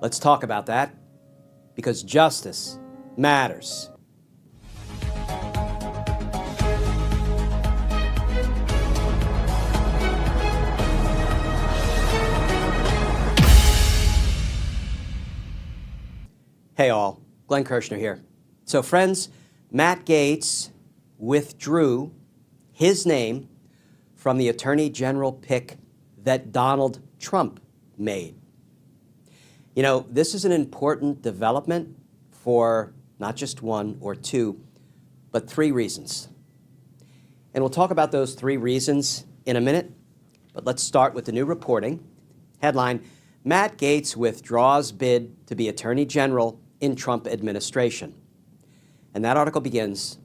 Let's talk about that, because justice matters. Hey all, Glenn Kirshner here. So friends, Matt Gaetz withdrew his name from the Attorney General pick that Donald Trump made. You know, this is an important development for not just one or two, but three reasons. And we'll talk about those three reasons in a minute, but let's start with the new reporting. Headline, Matt Gaetz withdraws bid to be Attorney General in Trump administration. And that article begins,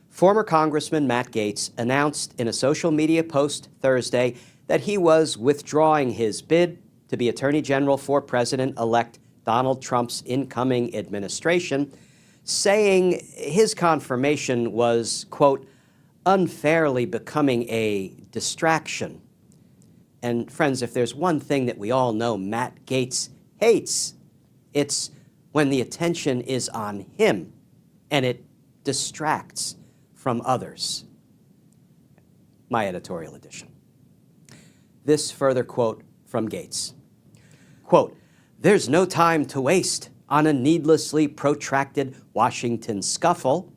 former Congressman Matt Gaetz announced in a social media post Thursday that he was withdrawing his bid to be Attorney General for President-elect Donald Trump's incoming administration, saying his confirmation was, quote, unfairly becoming a distraction. And friends, if there's one thing that we all know Matt Gaetz hates, it's when the attention is on him and it distracts from others. My editorial edition. This further quote from Gaetz. Quote, there's no time to waste on a needlessly protracted Washington scuffle,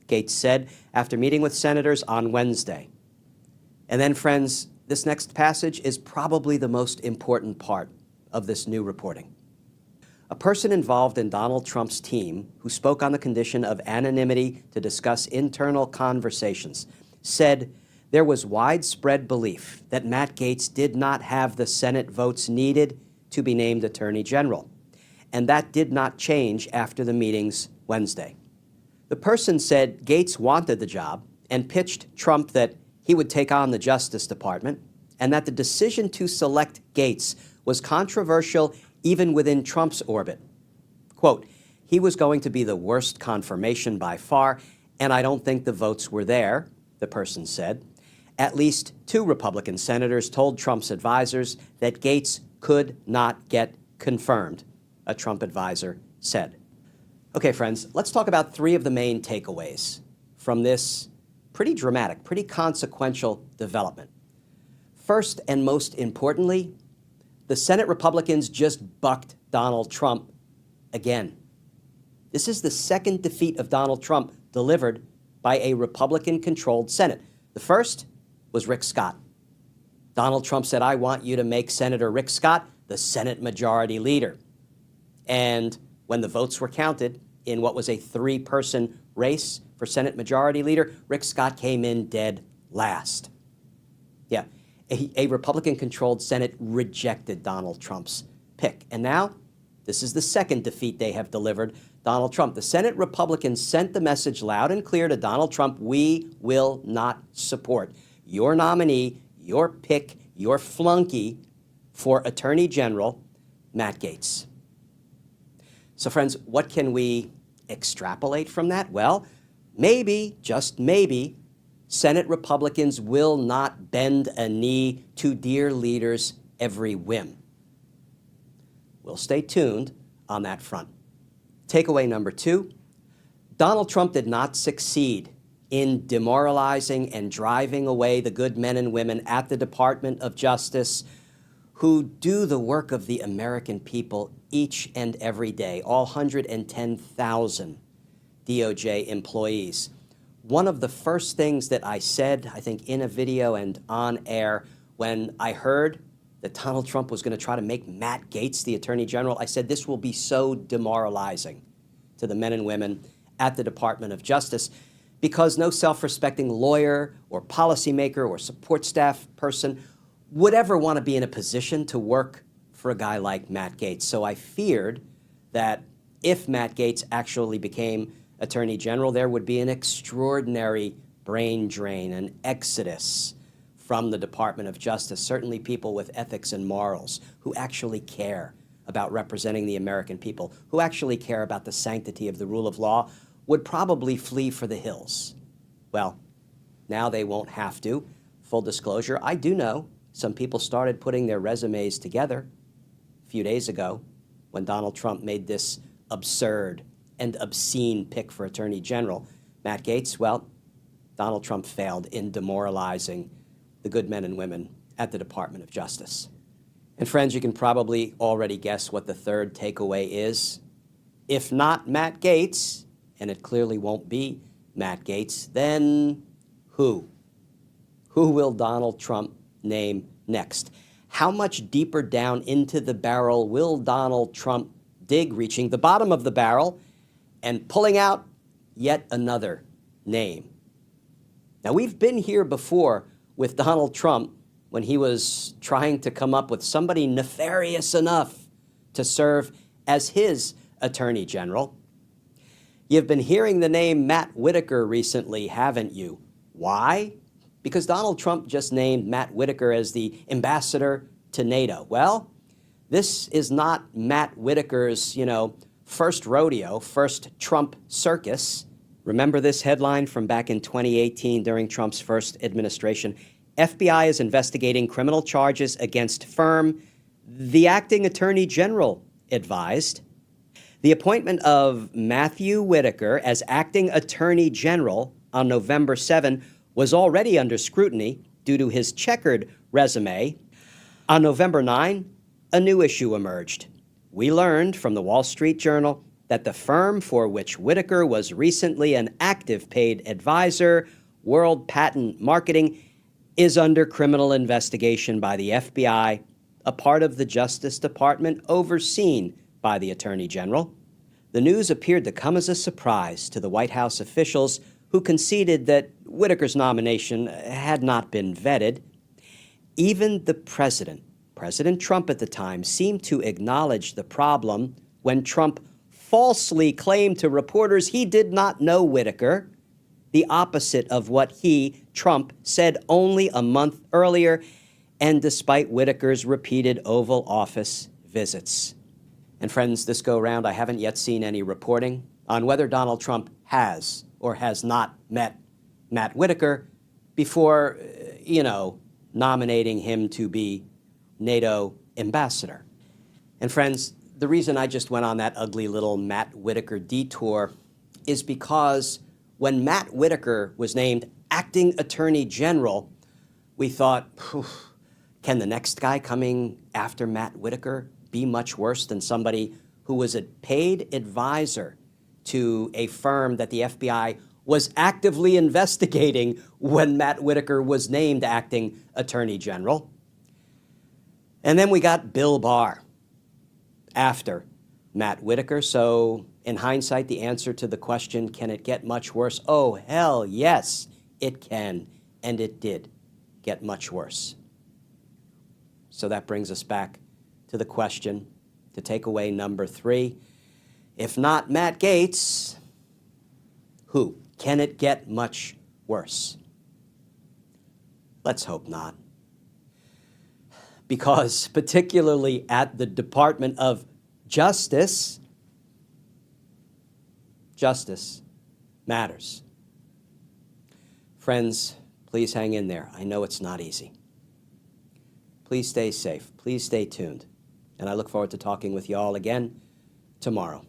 Gaetz said after meeting with senators on Wednesday. And then, friends, this next passage is probably the most important part of this new reporting. A person involved in Donald Trump's team, who spoke on the condition of anonymity to discuss internal conversations, said there was widespread belief that Matt Gaetz did not have the Senate votes needed to be named Attorney General, and that did not change after the meetings Wednesday. The person said Gaetz wanted the job and pitched Trump that he would take on the Justice Department, and that the decision to select Gaetz was controversial even within Trump's orbit. Quote, he was going to be the worst confirmation by far, and I don't think the votes were there, the person said. At least two Republican senators told Trump's advisors that Gaetz could not get confirmed, a Trump advisor said. Okay, friends, let's talk about three of the main takeaways from this pretty dramatic, pretty consequential development. First and most importantly, the Senate Republicans just bucked Donald Trump again. This is the second defeat of Donald Trump delivered by a Republican-controlled Senate. The first was Rick Scott. Donald Trump said, I want you to make Senator Rick Scott the Senate Majority Leader. And when the votes were counted in what was a three-person race for Senate Majority Leader, Rick Scott came in dead last. Yeah, a Republican-controlled Senate rejected Donald Trump's pick. And now, this is the second defeat they have delivered Donald Trump. The Senate Republicans sent the message loud and clear to Donald Trump, we will not support your nominee, your pick, your flunky for Attorney General, Matt Gaetz. So friends, what can we extrapolate from that? Well, maybe, just maybe, Senate Republicans will not bend a knee to dear leaders' every whim. We'll stay tuned on that front. Takeaway number two, Donald Trump did not succeed in demoralizing and driving away the good men and women at the Department of Justice who do the work of the American people each and every day, all 110,000 DOJ employees. One of the first things that I said, I think in a video and on air, when I heard that Donald Trump was going to try to make Matt Gaetz the Attorney General, I said this will be so demoralizing to the men and women at the Department of Justice, because no self-respecting lawyer or policymaker or support staff person would ever want to be in a position to work for a guy like Matt Gaetz. So I feared that if Matt Gaetz actually became Attorney General, there would be an extraordinary brain drain, an exodus from the Department of Justice, certainly people with ethics and morals who actually care about representing the American people, who actually care about the sanctity of the rule of law, would probably flee for the hills. Well, now they won't have to. Full disclosure, I do know some people started putting their resumes together a few days ago when Donald Trump made this absurd and obscene pick for Attorney General. Matt Gaetz, well, Donald Trump failed in demoralizing the good men and women at the Department of Justice. And friends, you can probably already guess what the third takeaway is. If not Matt Gaetz, and it clearly won't be Matt Gaetz, then who? Who will Donald Trump name next? How much deeper down into the barrel will Donald Trump dig, reaching the bottom of the barrel and pulling out yet another name? Now, we've been here before with Donald Trump when he was trying to come up with somebody nefarious enough to serve as his Attorney General. You've been hearing the name Matt Whitaker recently, haven't you? Why? Because Donald Trump just named Matt Whitaker as the ambassador to NATO. Well, this is not Matt Whitaker's, first rodeo, first Trump circus. Remember this headline from back in 2018 during Trump's first administration? FBI is investigating criminal charges against firm, the acting attorney general advised. The appointment of Matthew Whitaker as acting attorney general on November 7 was already under scrutiny due to his checkered resume. On November 9, a new issue emerged. We learned from the Wall Street Journal that the firm for which Whitaker was recently an active paid advisor, World Patent Marketing, is under criminal investigation by the FBI, a part of the Justice Department overseen by the Attorney General. The news appeared to come as a surprise to the White House officials who conceded that Whitaker's nomination had not been vetted. Even the president, President Trump at the time, seemed to acknowledge the problem when Trump falsely claimed to reporters he did not know Whitaker, the opposite of what he, Trump, said only a month earlier, and despite Whitaker's repeated Oval Office visits. And friends, this go-round, I haven't yet seen any reporting on whether Donald Trump has or has not met Matt Whitaker before, nominating him to be NATO ambassador. And friends, the reason I just went on that ugly little Matt Whitaker detour is because when Matt Whitaker was named acting attorney general, we thought, can the next guy coming after Matt Whitaker be much worse than somebody who was a paid advisor to a firm that the FBI was actively investigating when Matt Whitaker was named acting attorney general? And then we got Bill Barr after Matt Whitaker. So in hindsight, the answer to the question, can it get much worse? Oh, hell yes, it can. And it did get much worse. So that brings us back to the question, to takeaway number 3. If not Matt Gaetz, who? Can it get much worse? Let's hope not. Because particularly at the Department of Justice, justice matters. Friends, please hang in there. I know it's not easy. Please stay safe. Please stay tuned. And I look forward to talking with you all again tomorrow.